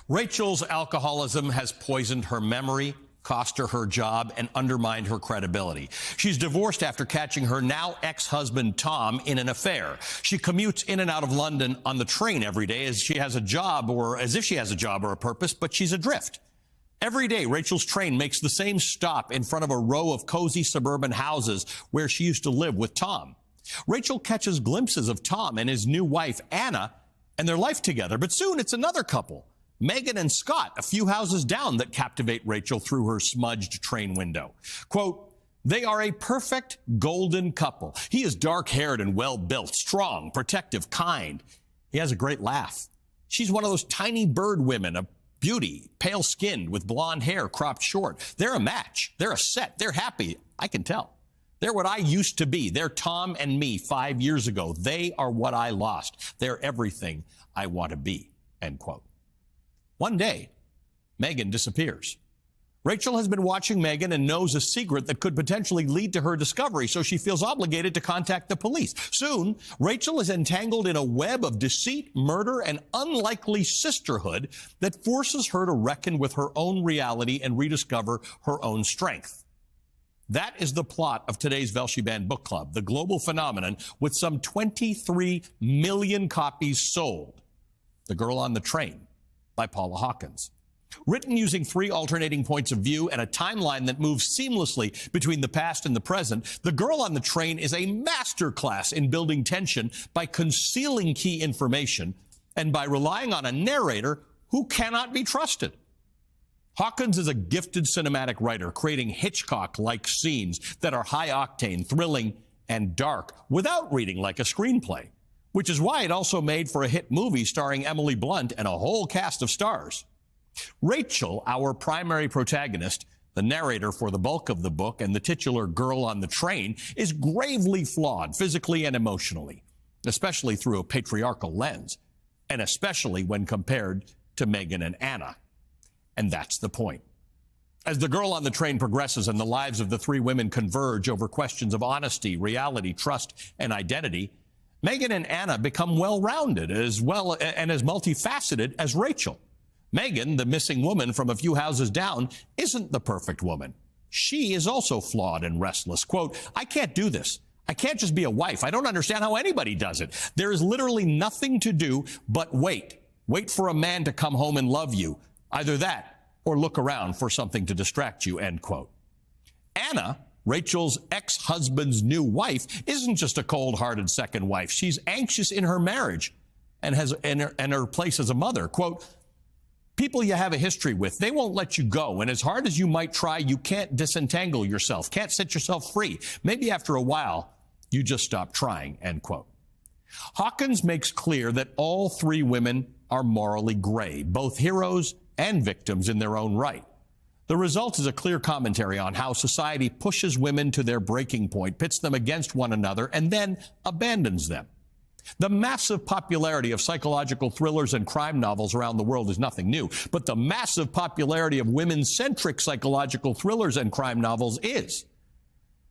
Rachel's alcoholism has poisoned her memory, cost her her job, and undermined her credibility. She's divorced after catching her now ex-husband Tom in an affair. She commutes in and out of London on the train every day as if she has a job or a purpose, but she's adrift. Every day, Rachel's train makes the same stop in front of a row of cozy suburban houses where she used to live with Tom. Rachel catches glimpses of Tom and his new wife, Anna, and their life together, but soon it's another couple, Megan and Scott, a few houses down, that captivate Rachel through her smudged train window. Quote, "They are a perfect golden couple. He is dark-haired and well-built, strong, protective, kind. He has a great laugh. She's one of those tiny bird women, a beauty, pale-skinned with blonde hair cropped short. They're a match. They're a set. They're happy. I can tell. They're what I used to be. They're Tom and me 5 years ago. They are what I lost. They're everything I want to be," end quote. One day, Megan disappears. Rachel has been watching Megan and knows a secret that could potentially lead to her discovery, so she feels obligated to contact the police. Soon, Rachel is entangled in a web of deceit, murder, and unlikely sisterhood that forces her to reckon with her own reality and rediscover her own strength. That is the plot of today's Velshi Band Book Club, the global phenomenon with some 23 million copies sold. The Girl on the Train by Paula Hawkins. Written using 3 alternating points of view and a timeline that moves seamlessly between the past and the present, The Girl on the Train is a masterclass in building tension by concealing key information and by relying on a narrator who cannot be trusted. Hawkins is a gifted cinematic writer, creating Hitchcock-like scenes that are high-octane, thrilling, and dark without reading like a screenplay, which is why it also made for a hit movie starring Emily Blunt and a whole cast of stars. Rachel, our primary protagonist, the narrator for the bulk of the book and the titular Girl on the Train, is gravely flawed physically and emotionally, especially through a patriarchal lens, and especially when compared to Megan and Anna. And that's the point. As The Girl on the Train progresses and the lives of the 3 women converge over questions of honesty, reality, trust, and identity, Megan and Anna become well-rounded as well and as multifaceted as Rachel. Megan, the missing woman from a few houses down, isn't the perfect woman. She is also flawed and restless. Quote, "I can't do this. I can't just be a wife. I don't understand how anybody does it. There is literally nothing to do but wait. Wait for a man to come home and love you. Either that or look around for something to distract you," end quote. Anna, Rachel's ex-husband's new wife, isn't just a cold-hearted second wife. She's anxious in her marriage and has her place as a mother. Quote, "People you have a history with, they won't let you go. And as hard as you might try, you can't disentangle yourself, can't set yourself free. Maybe after a while, you just stop trying," end quote. Hawkins makes clear that all 3 women are morally gray, both heroes and victims in their own right. The result is a clear commentary on how society pushes women to their breaking point, pits them against one another, and then abandons them. The massive popularity of psychological thrillers and crime novels around the world is nothing new, but the massive popularity of women-centric psychological thrillers and crime novels is.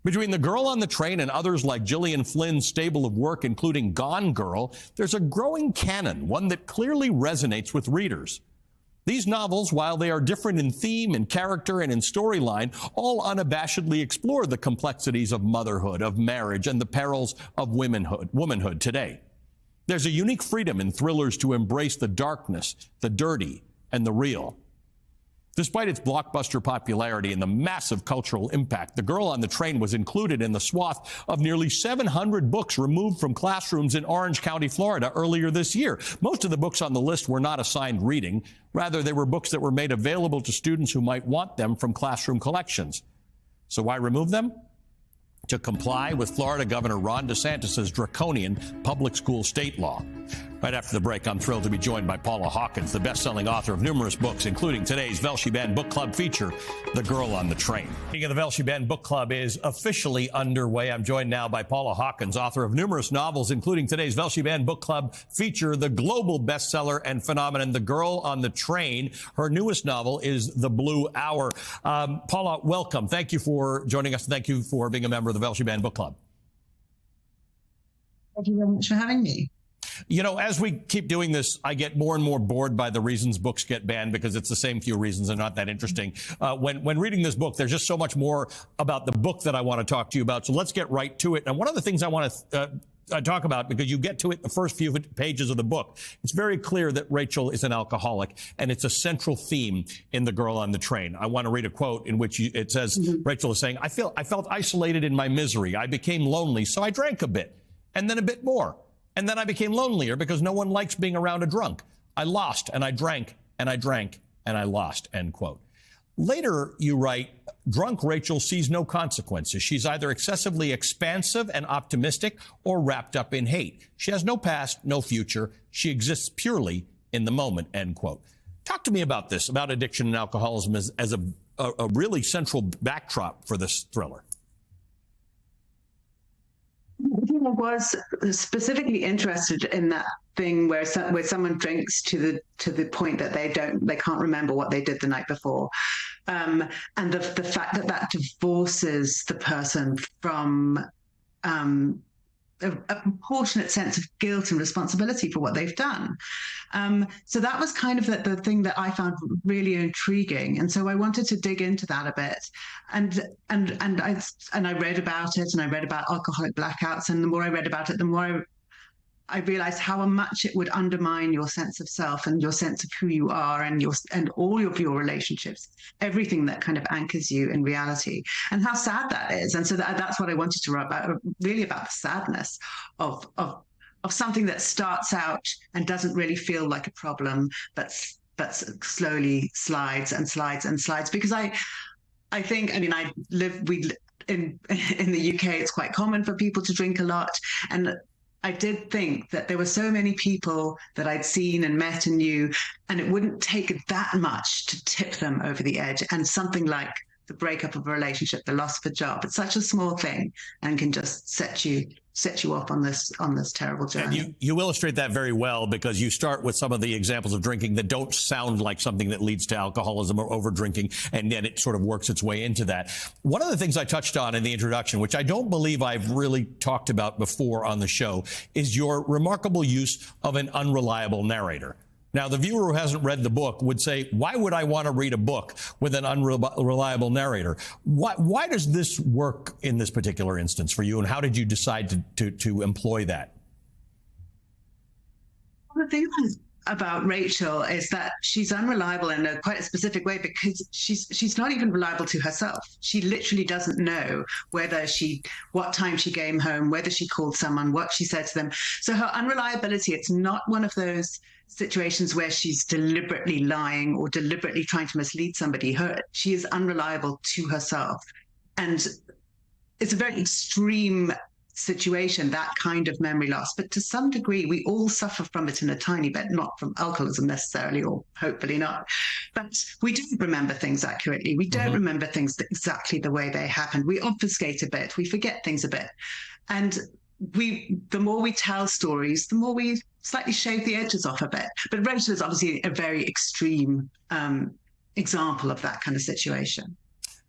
Between The Girl on the Train and others like Gillian Flynn's stable of work, including Gone Girl, there's a growing canon, one that clearly resonates with readers. These novels, while they are different in theme, in character, and in storyline, all unabashedly explore the complexities of motherhood, of marriage, and the perils of womanhood today. There's a unique freedom in thrillers to embrace the darkness, the dirty, and the real. Despite its blockbuster popularity and the massive cultural impact, The Girl on the Train was included in the swath of nearly 700 books removed from classrooms in Orange County, Florida, earlier this year. Most of the books on the list were not assigned reading. Rather, they were books that were made available to students who might want them from classroom collections. So why remove them? To comply with Florida Governor Ron DeSantis' draconian public school state law. Right after the break, I'm thrilled to be joined by Paula Hawkins, the best-selling author of numerous books, including today's Velshi Band Book Club feature, The Girl on the Train. Speaking of the Velshi Band Book Club is officially underway. I'm joined now by Paula Hawkins, author of numerous novels, including today's Velshi Band Book Club feature, the global bestseller and phenomenon, The Girl on the Train. Her newest novel is The Blue Hour. Paula, welcome. Thank you for joining us. Thank you for being a member of the Velshi Band Book Club. Thank you very much for having me. You know, as we keep doing this, I get more and more bored by the reasons books get banned, because it's the same few reasons and not that interesting. When reading this book, there's just so much more about the book that I want to talk to you about. So let's get right to it. And one of the things I want to talk about, because you get to it the first few pages of the book, it's very clear that Rachel is an alcoholic, and it's a central theme in The Girl on the Train. I want to read a quote in which it says, Rachel is saying, I felt isolated in my misery. I became lonely, so I drank a bit, and then a bit more. And then I became lonelier because no one likes being around a drunk. I lost, and I drank, and I drank, and I lost, end quote. Later, you write, drunk Rachel sees no consequences. She's either excessively expansive and optimistic or wrapped up in hate. She has no past, no future. She exists purely in the moment, end quote. Talk to me about this, about addiction and alcoholism as a really central backdrop for this thriller. I was specifically interested in that thing where someone drinks to the point that they can't remember what they did the night before, and the fact that divorces the person from a proportionate sense of guilt and responsibility for what they've done. So that was kind of the thing that I found really intriguing. And so I wanted to dig into that a bit. And I read about it, and I read about alcoholic blackouts. And the more I read about it, the more I realized how much it would undermine your sense of self and your sense of who you are, and all of your relationships, everything that kind of anchors you in reality, and how sad that is. And so that's what I wanted to write about, really about the sadness of something that starts out and doesn't really feel like a problem, but slowly slides and slides and slides. Because I think, I mean, in the UK, it's quite common for people to drink a lot, and I did think that there were so many people that I'd seen and met and knew, and it wouldn't take that much to tip them over the edge. And something like the breakup of a relationship, the loss of a job, it's such a small thing and can just set you off on this terrible journey. And you illustrate that very well, because you start with some of the examples of drinking that don't sound like something that leads to alcoholism or over drinking, and then it sort of works its way into that. One of the things I touched on in the introduction, which I don't believe I've really talked about before on the show, is your remarkable use of an unreliable narrator. Now, the viewer who hasn't read the book would say, why would I want to read a book with an unreliable narrator? Why does this work in this particular instance for you, and how did you decide to employ that? Well, the thing about Rachel is that she's unreliable in quite a specific way, because she's not even reliable to herself. She literally doesn't know what time she came home, whether she called someone, what she said to them. So her unreliability, it's not one of those situations where she's deliberately lying or deliberately trying to mislead somebody. She is unreliable to herself. And it's a very extreme situation, that kind of memory loss. But to some degree, we all suffer from it in a tiny bit, not from alcoholism necessarily, or hopefully not. But we don't remember things accurately. We don't remember things exactly the way they happened. We obfuscate a bit. We forget things a bit. And the more we tell stories, the more we slightly shave the edges off a bit. But Rachel is obviously a very extreme example of that kind of situation.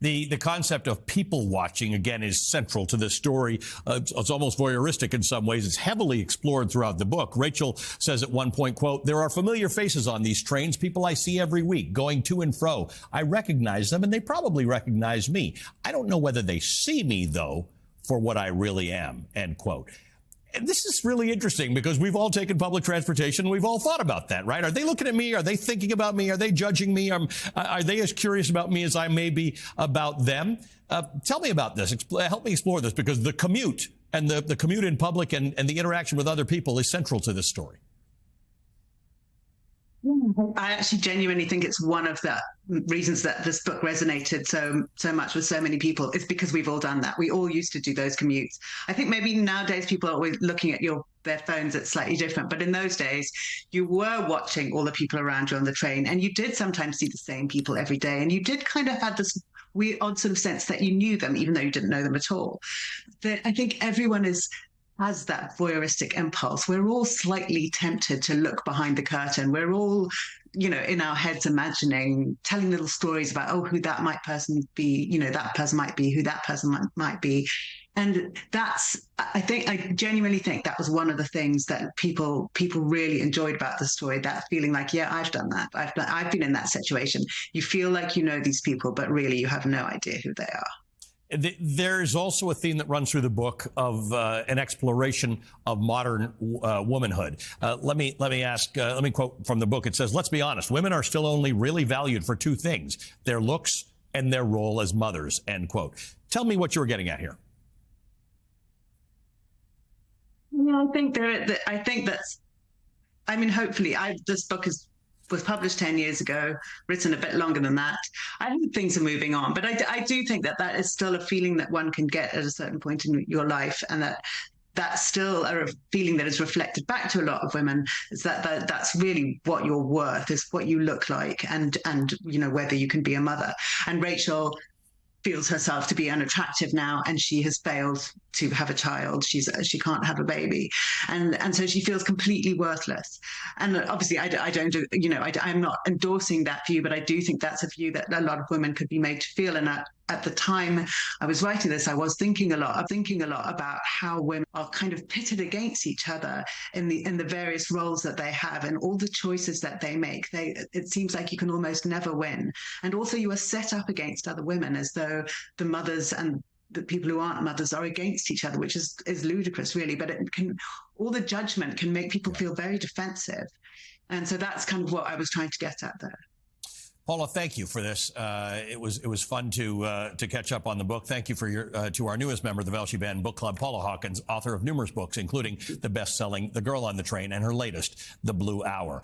The concept of people watching, again, is central to this story. It's almost voyeuristic in some ways. It's heavily explored throughout the book. Rachel says at one point, quote, there are familiar faces on these trains, people I see every week going to and fro. I recognize them, and they probably recognize me. I don't know whether they see me, though, for what I really am, end quote. And this is really interesting, because we've all taken public transportation. We've all thought about that, right? Are they looking at me? Are they thinking about me? Are they judging me? Are they as curious about me as I may be about them? Tell me about this. Help me explore this, because the commute and the commute in public and the interaction with other people is central to this story. I actually genuinely think it's one of the reasons that this book resonated so much with so many people. It's because we've all done that. We all used to do those commutes. I think maybe nowadays people are always looking at their phones. It's slightly different. But in those days, you were watching all the people around you on the train, and you did sometimes see the same people every day. And you did kind of have this weird, odd sort of sense that you knew them, even though you didn't know them at all. I think everyone has that voyeuristic impulse. We're all slightly tempted to look behind the curtain. We're all, in our heads imagining, telling little stories about, who that person might be, that person might be who that person might be. And I genuinely think that was one of the things that people really enjoyed about the story, that feeling like, yeah, I've done that. I've been in that situation. You feel like you know these people, but really you have no idea who they are. There's also a theme that runs through the book of an exploration of modern womanhood. Let me quote from the book. It says, "Let's be honest, women are still only really valued for two things: their looks and their role as mothers," end quote. Tell me what you were getting at here. Yeah, I think that's. I mean, hopefully, this book was published 10 years ago, written a bit longer than that. I think things are moving on, but I do think that is still a feeling that one can get at a certain point in your life, and that's still a feeling that is reflected back to a lot of women, is that's really what you're worth, is what you look like, and whether you can be a mother. And Rachel feels herself to be unattractive now, and she has failed to have a child. She can't have a baby, and so she feels completely worthless. And obviously, I'm not endorsing that view, but I do think that's a view that a lot of women could be made to feel. And at the time I was writing this, I was thinking a lot about how women are kind of pitted against each other in the various roles that they have and all the choices that they make. It seems like you can almost never win, and also you are set up against other women as though the mothers and the people who aren't mothers are against each other, which is ludicrous, really. But all the judgment can make people feel very defensive, and so that's kind of what I was trying to get at there. Paula, thank you for this. It was fun to catch up on the book. Thank you for to our newest member of the Velshi Band Book Club, Paula Hawkins, author of numerous books, including the best-selling The Girl on the Train and her latest, The Blue Hour.